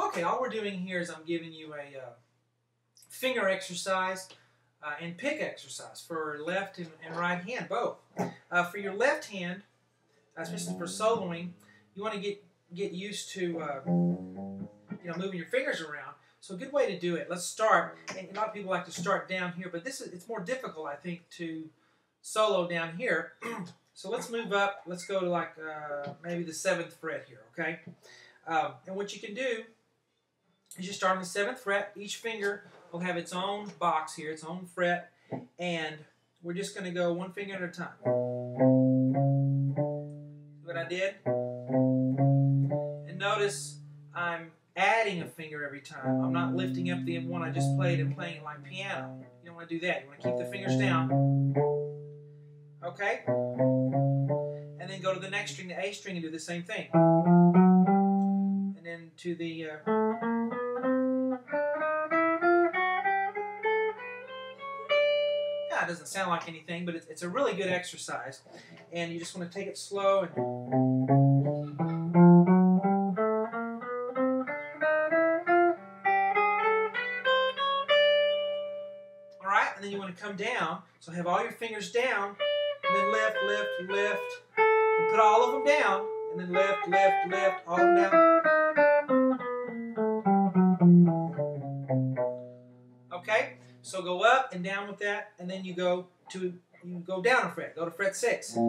Okay, all we're doing here is I'm giving you a finger exercise and pick exercise for left and right hand, both. For your left hand, especially for soloing, you want to get used to moving your fingers around. So a good way to do it, let's start, and a lot of people like to start down here, but it's more difficult, I think, to solo down here. So let's move up, let's go to like maybe the 7th fret here, okay? And what you can do is you start on the 7th fret. Each finger will have its own box here, its own fret, and we're just going to go one finger at a time. See what I did? And notice I'm adding a finger every time. I'm not lifting up the one I just played and playing it like piano. You don't want to do that. You want to keep the fingers down. Okay? And then go to the next string, the A string, and do the same thing. And then to the... yeah, it doesn't sound like anything, but it's a really good exercise. And you just want to take it slow and... Alright, and then you want to come down, so have all your fingers down, and then lift, lift, lift, and put all of them down, and then lift, lift, lift, all of them down. Okay, so go up and down with that, and then you go down a fret, go to fret 6. You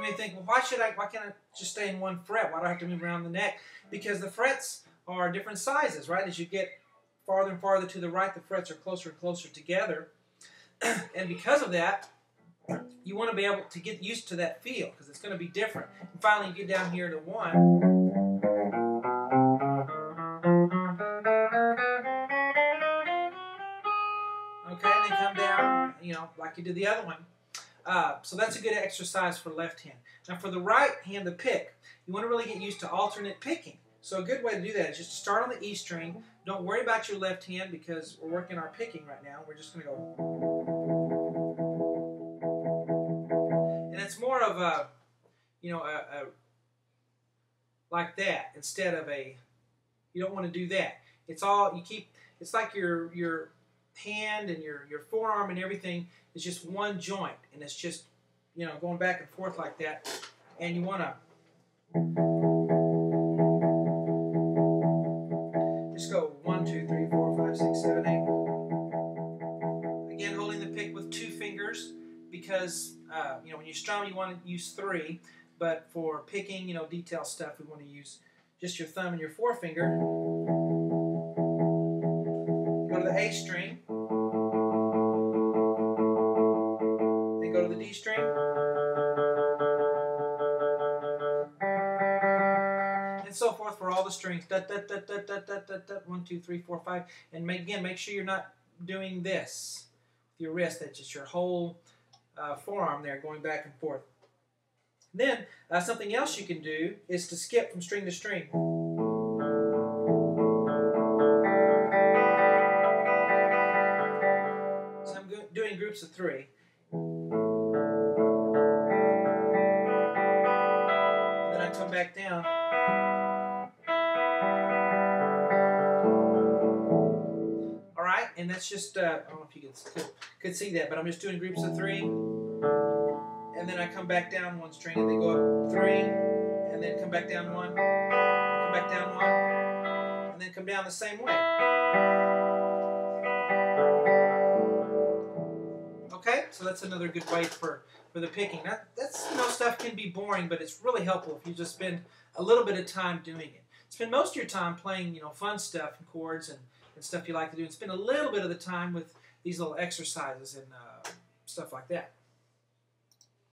may think, well, why can't I just stay in one fret? Why do I have to move around the neck? Because the frets are different sizes, right? As you get farther and farther to the right, the frets are closer and closer together. And because of that, you want to be able to get used to that feel, because it's going to be different. And finally, you get down here to 1. Okay, and then come down, like you did the other one. So that's a good exercise for left hand. Now for the right hand, the pick, you want to really get used to alternate picking. So a good way to do that is just to start on the E string. Don't worry about your left hand because we're working our picking right now. We're just going to go. And it's more of a, like that instead of a, you don't want to do that. It's all, it's like your hand and your forearm and everything is just one joint, and it's just going back and forth like that, and you want to just go 1, 2, 3, 4, 5, 6, 7, 8. Again, holding the pick with 2 fingers because when you strum you want to use 3, but for picking detail stuff we want to use just your thumb and your forefinger. Go to the A string. Go to the D string, and so forth for all the strings. Da, da, da, da, da, da, da, da. 1, 2, 3, 4, 5, and again, make sure you're not doing this with your wrist. That's just your whole forearm there, going back and forth. Then something else you can do is to skip from string to string. So I'm doing groups of 3. Come back down. All right, and that's just, I don't know if you could see that, but I'm just doing groups of 3. And then I come back down 1 string, and then go up 3, and then come back down 1, come back down 1, and then come down the same way. Okay, so that's another good way for the picking. That's stuff can be boring, but it's really helpful if you just spend a little bit of time doing it. Spend most of your time playing, fun stuff and chords and stuff you like to do, and spend a little bit of the time with these little exercises and stuff like that.